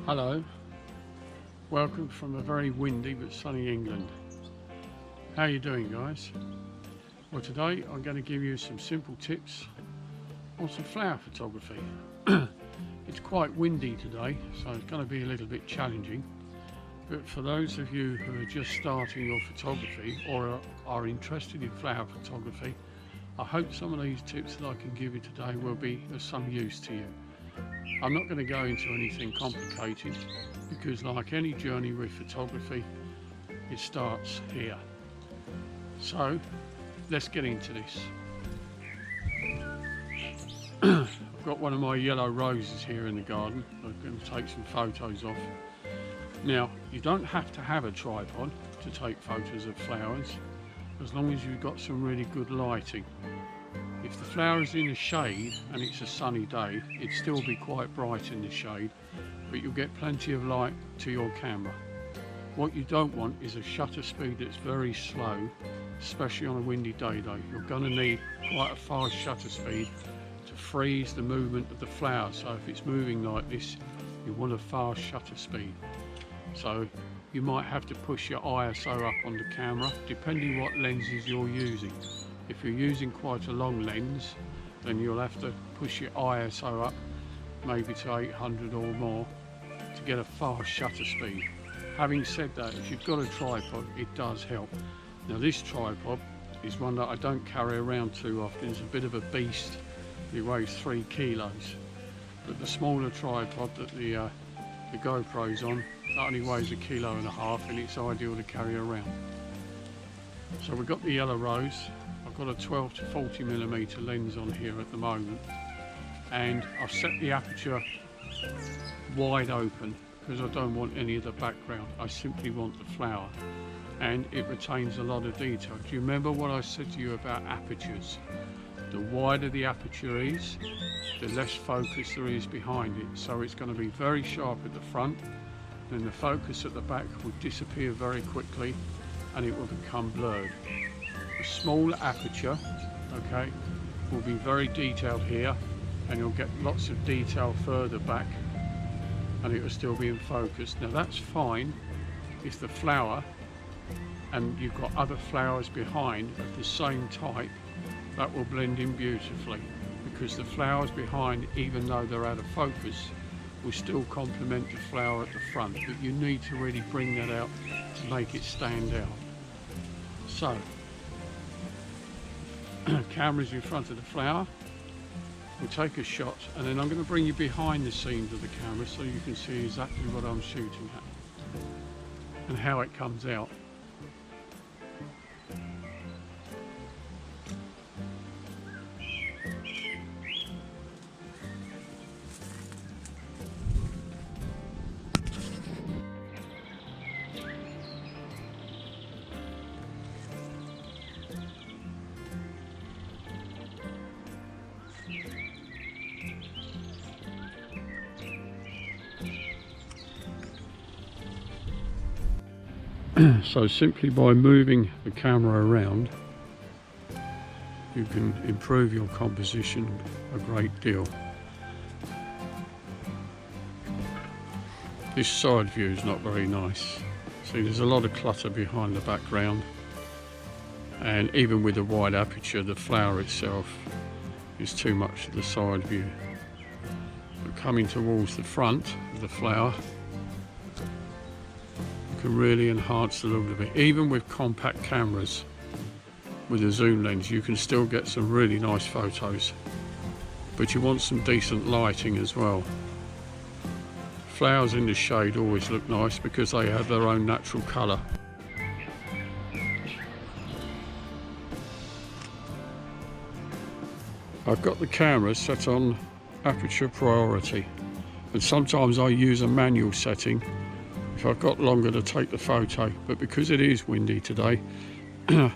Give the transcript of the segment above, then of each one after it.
Hello, welcome from a very windy but sunny England. How are you doing, guys? Well, today I'm going to give you some simple tips on some flower photography. It's quite windy today, so it's going to be a little bit challenging, but for those of you who are just starting your photography or are interested in flower photography, I hope some of these tips that I can give you today will be of some use to you. I'm not going to go into anything complicated because, like any journey with photography, it starts here. So let's get into this. I've got one of my yellow roses here in the garden. I'm going to take some photos of. Now, you don't have to have a tripod to take photos of flowers, as long as you've got some really good lighting. If the flower is in the shade and it's a sunny day, it'd still be quite bright in the shade, but you'll get plenty of light to your camera. What you don't want is a shutter speed that's very slow, especially on a windy day though. You're going to need quite a fast shutter speed to freeze the movement of the flower. So if it's moving like this, you want a fast shutter speed. So you might have to push your ISO up on the camera, depending what lenses you're using. If you're using quite a long lens, then you'll have to push your ISO up, maybe to 800 or more, to get a fast shutter speed. Having said that, if you've got a tripod, it does help. Now this tripod is one that I don't carry around too often. It's a bit of a beast. It weighs 3 kilos. But the smaller tripod that the GoPro's on, that only weighs 1.5 kilos, and it's ideal to carry around. So we've got the yellow rose. I've got a 12 to 40mm lens on here at the moment, and I've set the aperture wide open because I don't want any of the background. I simply want the flower, and it retains a lot of detail. Do you remember what I said to you about apertures? The wider the aperture is, the less focus there is behind it. So it's going to be very sharp at the front, then the focus at the back will disappear very quickly and it will become blurred. A small aperture, okay, will be very detailed here, and you'll get lots of detail further back and it will still be in focus. Now that's fine if the flower, and you've got other flowers behind of the same type, that will blend in beautifully, because the flowers behind, even though they're out of focus, will still complement the flower at the front, but you need to really bring that out to make it stand out. So camera's in front of the flower, we'll take a shot, and then I'm going to bring you behind the scenes of the camera so you can see exactly what I'm shooting at and how it comes out. So simply by moving the camera around, you can improve your composition a great deal. This side view is not very nice. See, there's a lot of clutter behind the background, and even with a wide aperture, the flower itself is too much of the side view. But coming towards the front of the flower, can really enhance the look of it. Even with compact cameras with a zoom lens, you can still get some really nice photos, but you want some decent lighting as well. Flowers in the shade always look nice because they have their own natural colour. I've got the camera set on aperture priority, and sometimes I use a manual setting if I've got longer to take the photo, but because it is windy today and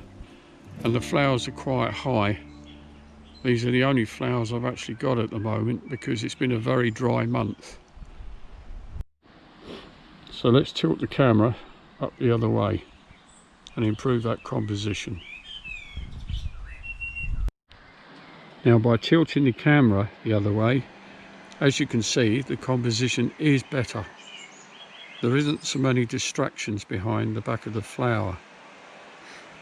the flowers are quite high, these are the only flowers I've actually got at the moment because it's been a very dry month. So let's tilt the camera up the other way and improve that composition. Now by tilting the camera the other way, as you can see, the composition is better. there isn't so many distractions behind the back of the flower.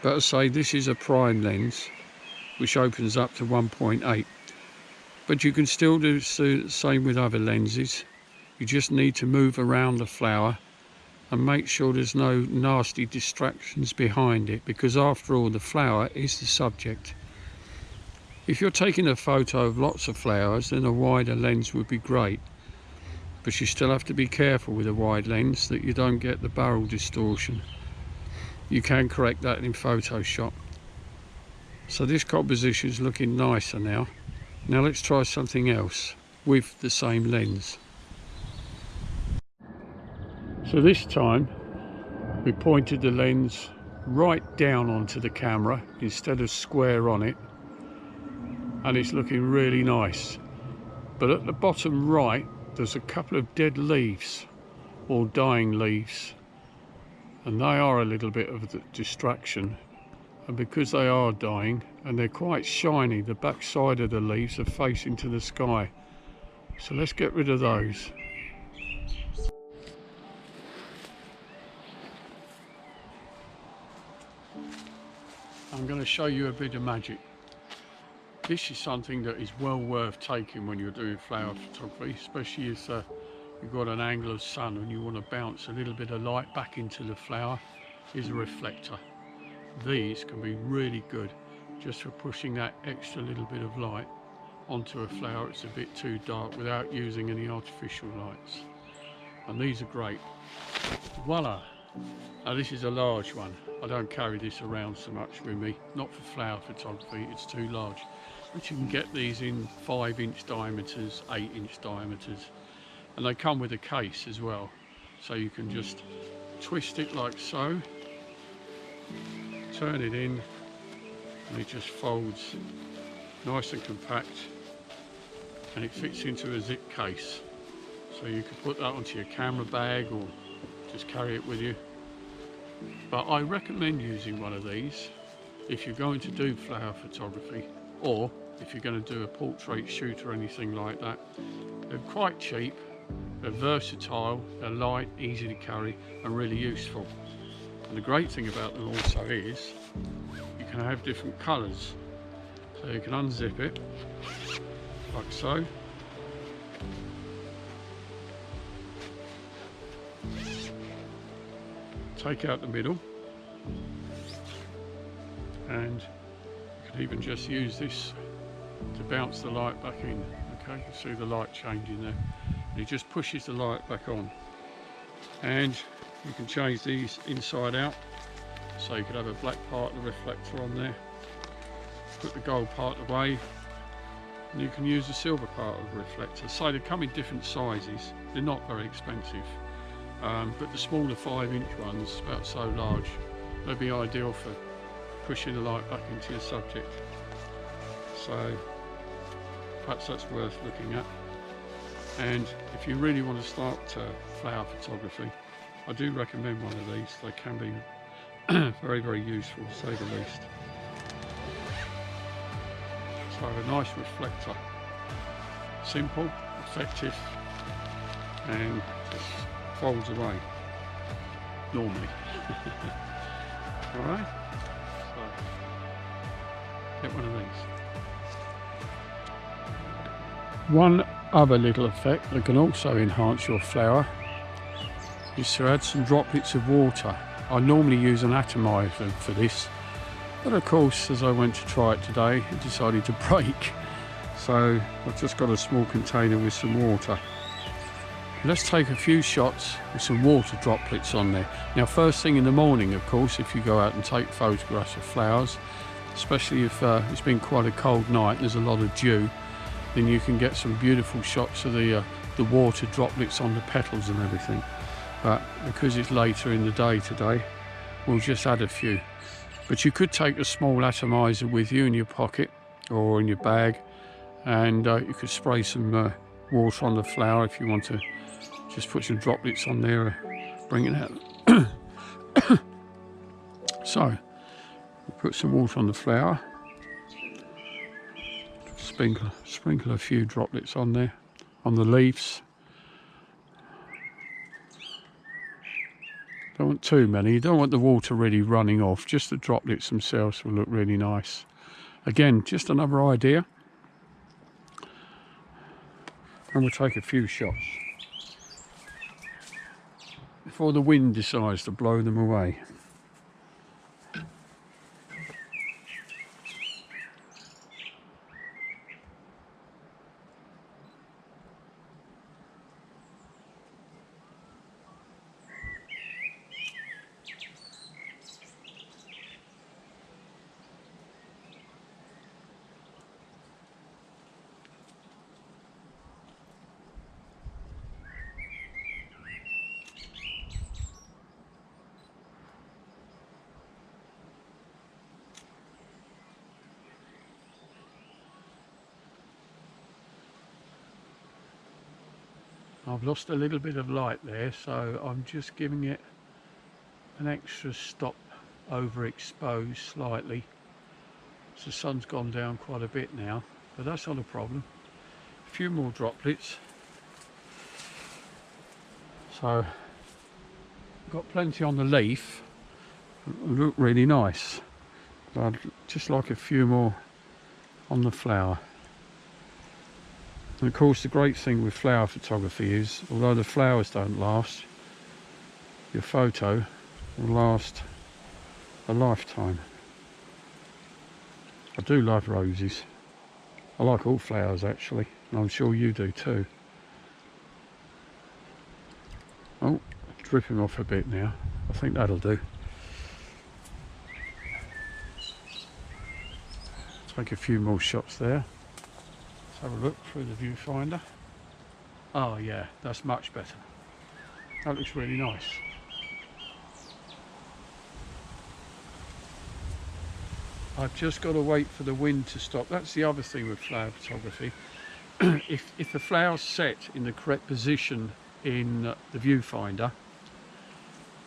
But as I say, this is a prime lens which opens up to 1.8, but you can still do the same with other lenses. You just need to move around the flower and make sure there's no nasty distractions behind it, because after all, the flower is the subject. If you're taking a photo of lots of flowers, then a wider lens would be great, but you still have to be careful with a wide lens that you don't get the barrel distortion. You can correct that in Photoshop. So this composition is looking nicer now. Now let's try something else with the same lens. So this time we pointed the lens right down onto the camera instead of square on it, and it's looking really nice. But at the bottom right there's a couple of dead leaves or dying leaves, and they are a little bit of a distraction, and because they are dying and they're quite shiny, the back side of the leaves are facing to the sky. So let's get rid of those. I'm going to show you a bit of magic. This is something that is well worth taking when you're doing flower photography, especially if you've got an angle of sun and you want to bounce a little bit of light back into the flower. Is a reflector. These can be really good just for pushing that extra little bit of light onto a flower it's a bit too dark without using any artificial lights. And these are great. Voila! Now this is a large one. I don't carry this around so much with me, not for flower photography, it's too large. But you can get these in 5-inch diameters, 8-inch diameters, and they come with a case as well. So you can just twist it like so, turn it in, and it just folds nice and compact, and it fits into a zip case. So you can put that onto your camera bag or just carry it with you. But I recommend using one of these if you're going to do flower photography, or if you're going to do a portrait shoot or anything like that. They're quite cheap, they're versatile, they're light, easy to carry, and really useful. And the great thing about them also is you can have different colours. So you can unzip it like so. Take out the middle, and you can even just use this to bounce the light back in. Okay, you can see the light changing there. And it just pushes the light back on. And you can change these inside out, so you could have a black part of the reflector on there, put the gold part away, and you can use the silver part of the reflector. So they come in different sizes, they're not very expensive. But the smaller 5-inch ones, about so large, they'd be ideal for pushing the light back into your subject. So perhaps that's worth looking at. And if you really want to start flower photography, I do recommend one of these. They can be very, very useful, to say the least. So a nice reflector, simple, effective, and just folds away normally. Alright, so get one of these. One other little effect that can also enhance your flower is to add some droplets of water. I normally use an atomizer for this, but of course as I went to try it today it decided to break, so I've just got a small container with some water. Let's take a few shots with some water droplets on there. Now first thing in the morning, of course, if you go out and take photographs of flowers, especially if it's been quite a cold night, there's a lot of dew, then you can get some beautiful shots of the water droplets on the petals and everything. But because it's later in the day today, we'll just add a few. But you could take a small atomizer with you in your pocket or in your bag, and you could spray some water on the flower if you want to. Just put some droplets on there, bring it out. So, we'll put some water on the flower, sprinkle a few droplets on there, on the leaves. Don't want too many. You don't want the water really running off. Just the droplets themselves will look really nice. Again, just another idea. And we'll take a few shots before the wind decides to blow them away. I've lost a little bit of light there, so I'm just giving it an extra stop, overexposed slightly. So the sun's gone down quite a bit now, but that's not a problem. A few more droplets. So got plenty on the leaf, look really nice, but I'd just like a few more on the flower. And of course the great thing with flower photography is, although the flowers don't last, your photo will last a lifetime. I do love roses. I like all flowers actually, and I'm sure you do too. Oh, dripping off a bit now. I think that'll do. Take a few more shots there. Let's have a look through the viewfinder. Oh yeah, that's much better. That looks really nice. I've just got to wait for the wind to stop. That's the other thing with flower photography. If the flower's set in the correct position in the viewfinder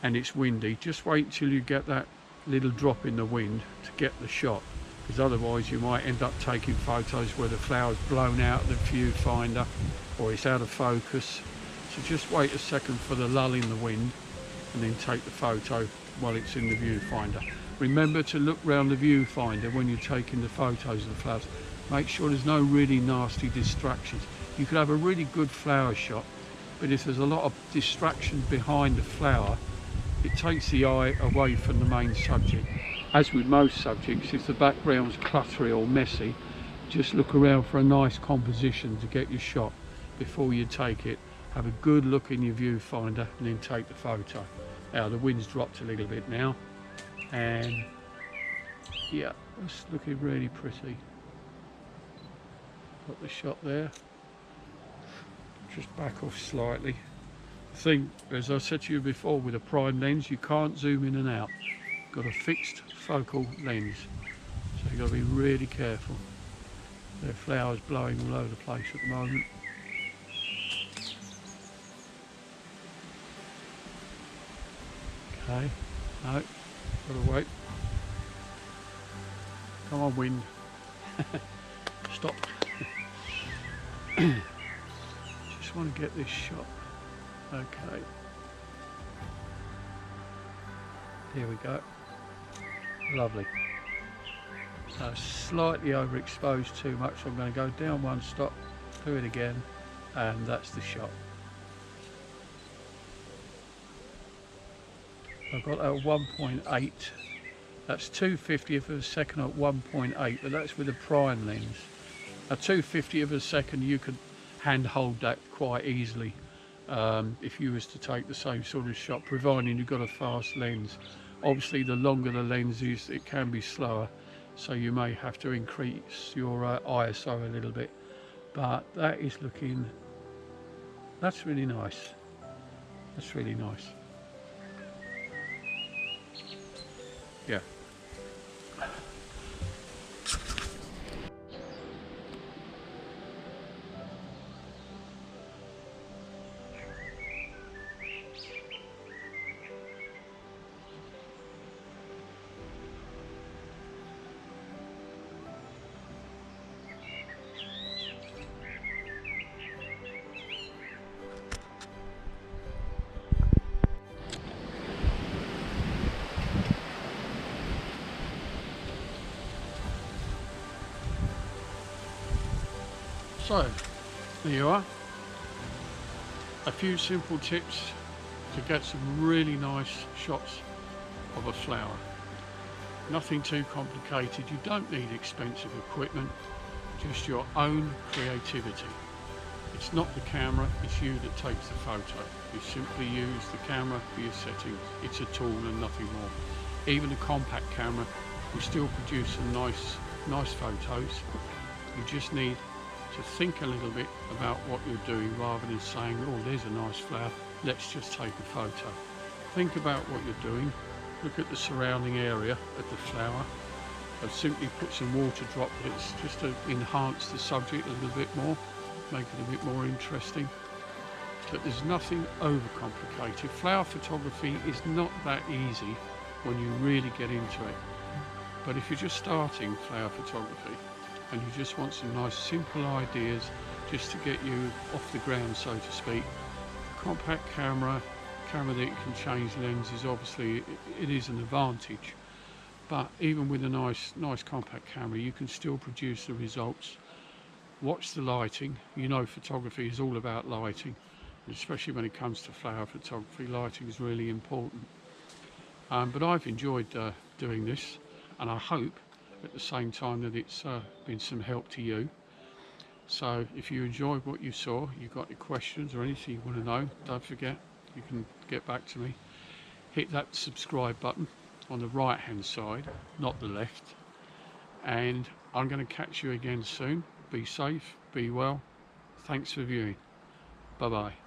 and it's windy, just wait till you get that little drop in the wind to get the shot, because otherwise you might end up taking photos where the flower's blown out of the viewfinder or it's out of focus. So just wait a second for the lull in the wind and then take the photo while it's in the viewfinder. Remember to look round the viewfinder when you're taking the photos of the flowers. Make sure there's no really nasty distractions. You could have a really good flower shot, but if there's a lot of distraction behind the flower, it takes the eye away from the main subject. As with most subjects, if the background's cluttery or messy, just look around for a nice composition to get your shot before you take it. Have a good look in your viewfinder and then take the photo. Now the wind's dropped a little bit now, and yeah, it's looking really pretty. Got the shot there. Just back off slightly. The thing, as I said to you before, with a prime lens, you can't zoom in and out. Got a fixed focal lens, so you've got to be really careful. There are flowers blowing all over the place at the moment. Okay, no, gotta wait. Come on, wind. Stop. Just want to get this shot. Okay. Here we go. Lovely. So slightly overexposed too much, so I'm going to go down one stop, do it again, and that's the shot. I've got that at 1.8. That's 2/50th of a second at 1.8, but that's with a prime lens. A 2/50th of a second, you could hand hold that quite easily if you was to take the same sort of shot, providing you've got a fast lens. Obviously, the longer the lens is, it can be slower, so you may have to increase your ISO a little bit. But that is looking, that's really nice. That's really nice. Yeah. So there you are, a few simple tips to get some really nice shots of a flower. Nothing too complicated, you don't need expensive equipment, just your own creativity. It's not the camera, it's you that takes the photo. You simply use the camera for your settings. It's a tool and nothing more. Even a compact camera will still produce some nice photos. You just need to think a little bit about what you're doing rather than saying, oh, there's a nice flower, let's just take a photo. Think about what you're doing. Look at the surrounding area of the flower. I've simply put some water droplets just to enhance the subject a little bit more, make it a bit more interesting. But there's nothing overcomplicated. Flower photography is not that easy when you really get into it. But if you're just starting flower photography and you just want some nice simple ideas just to get you off the ground, so to speak, a compact camera that you can change lenses, obviously it is an advantage. But even with a nice compact camera, you can still produce the results. Watch the lighting. You know, photography is all about lighting, especially when it comes to flower photography. Lighting is really important. But I've enjoyed doing this, and I hope at the same time that it's been some help to you. So if you enjoyed what you saw, you got any questions or anything you want to know, don't forget, you can get back to me. Hit that subscribe button on the right hand side, not the left. And I'm going to catch you again soon. Be safe, be well. Thanks for viewing. Bye bye.